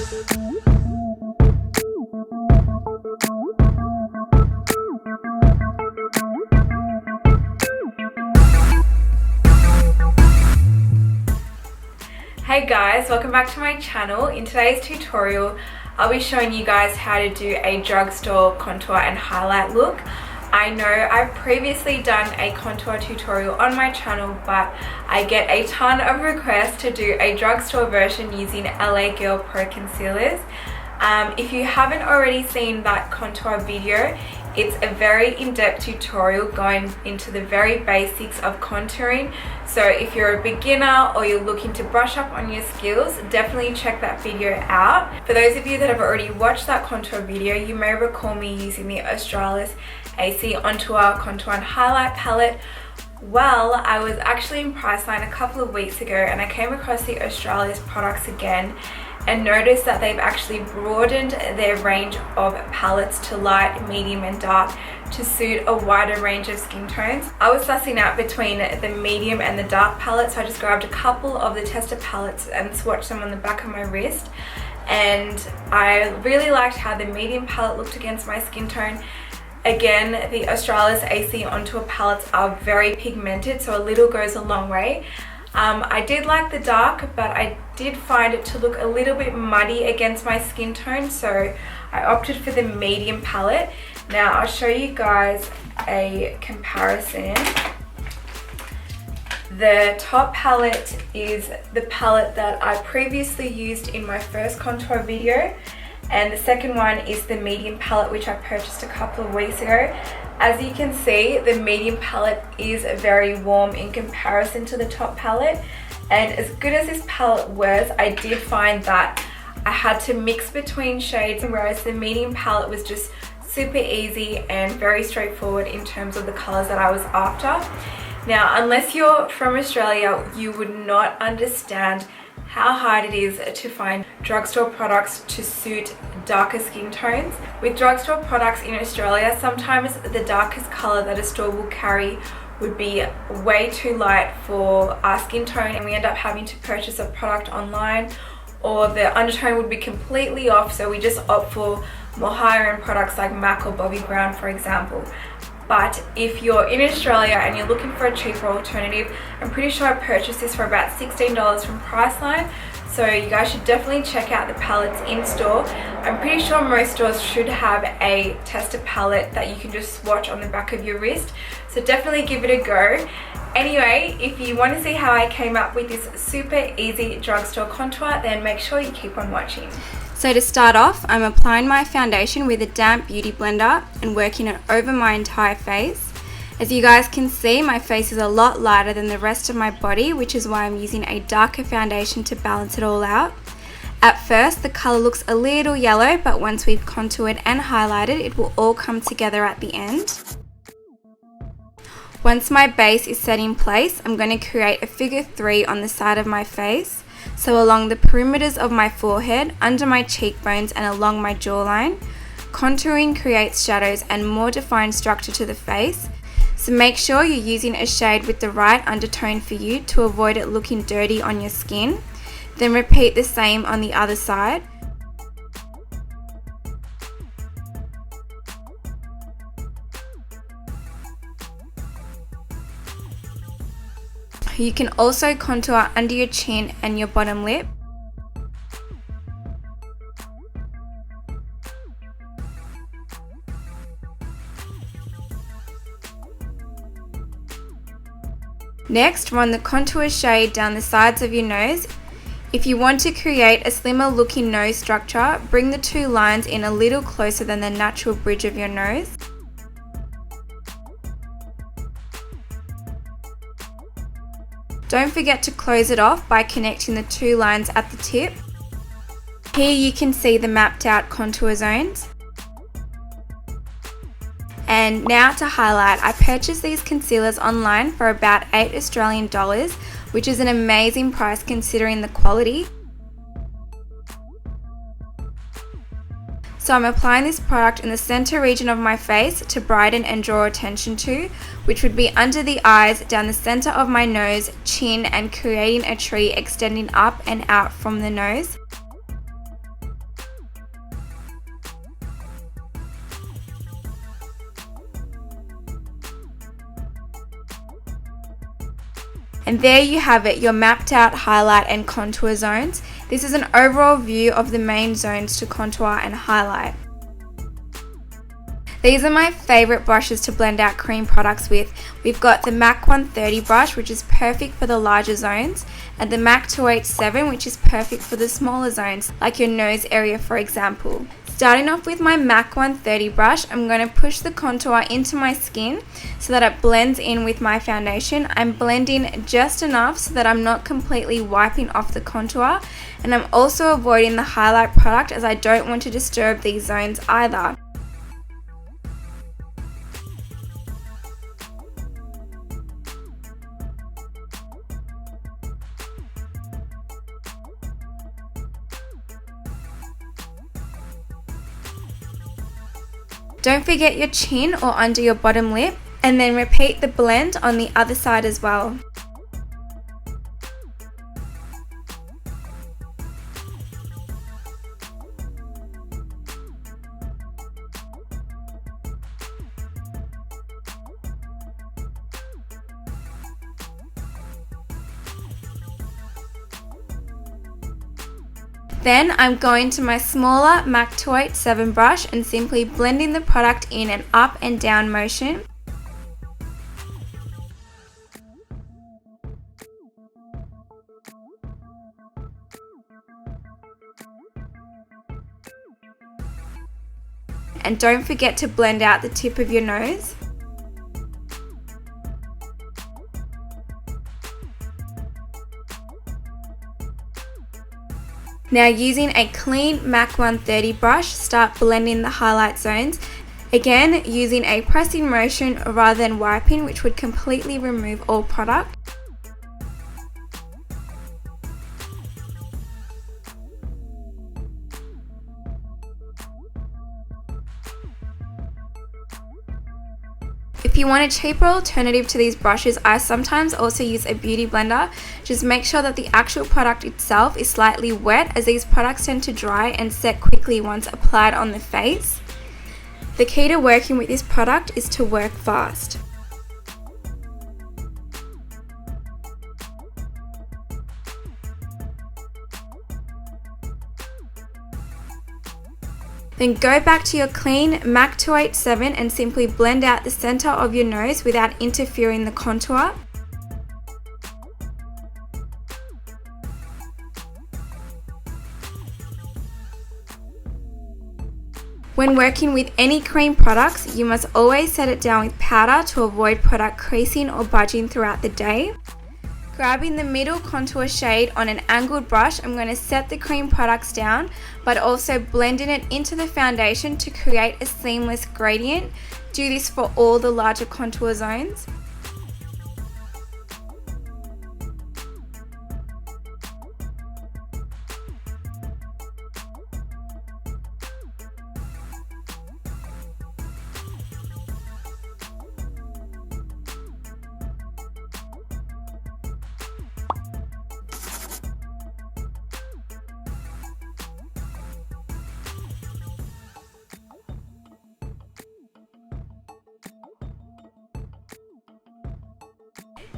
Hey guys, welcome back to my channel. In today's tutorial, I'll be showing you guys how to do a drugstore contour and highlight look. I know I've previously done a contour tutorial on my channel, but I get a ton of requests to do a drugstore version using LA Girl Pro concealers. If you haven't already seen that contour video, it's a very in-depth tutorial going into the very basics of contouring. So if you're a beginner or you're looking to brush up on your skills, definitely check that video out. For those of you that have already watched that contour video, you may recall me using the Australis AC Contour and Highlight palette. Well, I was actually in Priceline a couple of weeks ago and I came across the Australis products again and noticed that they've actually broadened their range of palettes to light, medium and dark to suit a wider range of skin tones. I was sussing out between the medium and the dark palette, so I just grabbed a couple of the tester palettes and swatched them on the back of my wrist, and I really liked how the medium palette looked against my skin tone. Again, the Australis AC Contour palettes are very pigmented, so a little goes a long way. I did like the dark, but I did find it to look a little bit muddy against my skin tone, so I opted for the medium palette. Now I'll show you guys a comparison. The top palette is the palette that I previously used in my first contour video, and the second one is the medium palette, which I purchased a couple of weeks ago. As you can see, the medium palette is very warm in comparison to the top palette, and as good as this palette was, I did find that I had to mix between shades, whereas the medium palette was just super easy and very straightforward in terms of the colors that I was after. Now, unless you're from Australia, you would not understand how hard it is to find drugstore products to suit darker skin tones. With drugstore products in Australia, sometimes the darkest color that a store will carry would be way too light for our skin tone, and we end up having to purchase a product online, or the undertone would be completely off, so we just opt for more higher end products like MAC or Bobbi Brown, for example. But if you're in Australia and you're looking for a cheaper alternative, I'm pretty sure I purchased this for about $16 from Priceline. So you guys should definitely check out the palettes in store. I'm pretty sure most stores should have a tester palette that you can just swatch on the back of your wrist. So definitely give it a go. Anyway, if you want to see how I came up with this super easy drugstore contour, then make sure you keep on watching. So to start off, I'm applying my foundation with a damp beauty blender and working it over my entire face. As you guys can see, my face is a lot lighter than the rest of my body, which is why I'm using a darker foundation to balance it all out. At first, the color looks a little yellow, but once we've contoured and highlighted, it will all come together at the end. Once my base is set in place, I'm going to create a figure 3 on the side of my face. So along the perimeters of my forehead, under my cheekbones and along my jawline. Contouring creates shadows and more defined structure to the face. So make sure you're using a shade with the right undertone for you to avoid it looking dirty on your skin. Then repeat the same on the other side. You can also contour under your chin and your bottom lip. Next, run the contour shade down the sides of your nose. If you want to create a slimmer looking nose structure, bring the two lines in a little closer than the natural bridge of your nose. Don't forget to close it off by connecting the two lines at the tip. Here you can see the mapped out contour zones. And now to highlight, I purchased these concealers online for about $8 Australian, which is an amazing price considering the quality. So I'm applying this product in the center region of my face to brighten and draw attention to, which would be under the eyes, down the center of my nose, chin, and creating a tree extending up and out from the nose. And there you have it, your mapped out highlight and contour zones. This is an overall view of the main zones to contour and highlight. These are my favourite brushes to blend out cream products with. We've got the MAC 130 brush, which is perfect for the larger zones, and the MAC 287, which is perfect for the smaller zones, like your nose area for example. Starting off with my MAC 130 brush, I'm going to push the contour into my skin so that it blends in with my foundation. I'm blending just enough so that I'm not completely wiping off the contour, and I'm also avoiding the highlight product as I don't want to disturb these zones either. Don't forget your chin or under your bottom lip, and then repeat the blend on the other side as well. Then I'm going to my smaller MAC 287 brush and simply blending the product in an up and down motion. And don't forget to blend out the tip of your nose. Now using a clean MAC 130 brush, start blending the highlight zones. Again, using a pressing motion rather than wiping, which would completely remove all product. If you want a cheaper alternative to these brushes, I sometimes also use a beauty blender. Just make sure that the actual product itself is slightly wet, as these products tend to dry and set quickly once applied on the face. The key to working with this product is to work fast. Then go back to your clean MAC 287 and simply blend out the center of your nose without interfering the contour. When working with any cream products, you must always set it down with powder to avoid product creasing or budging throughout the day. Grabbing the middle contour shade on an angled brush, I'm going to set the cream products down, but also blending it into the foundation to create a seamless gradient. Do this for all the larger contour zones.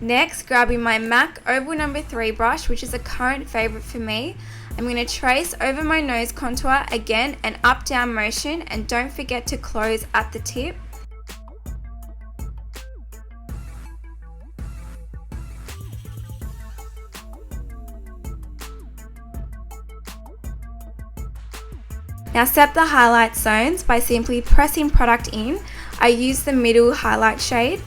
Next, grabbing my MAC Oval No. 3 brush, which is a current favourite for me, I'm going to trace over my nose contour again, an up-down motion, and don't forget to close at the tip. Now set the highlight zones by simply pressing product in. I use the middle highlight shade.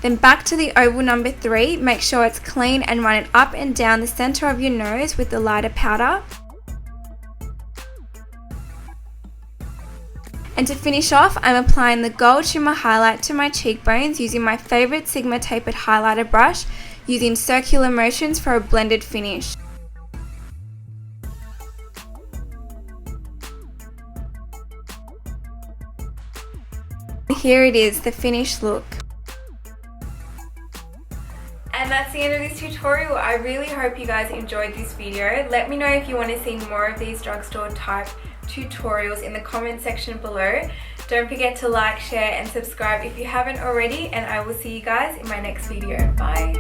Then back to the oval No. 3, make sure it's clean and run it up and down the center of your nose with the lighter powder. And to finish off, I'm applying the gold shimmer highlight to my cheekbones using my favorite Sigma tapered highlighter brush, using circular motions for a blended finish. Here it is, the finished look. And that's the end of this tutorial. I really hope you guys enjoyed this video. Let me know if you want to see more of these drugstore type tutorials in the comment section below. Don't forget to like, share and subscribe if you haven't already, and I will see you guys in my next video. Bye!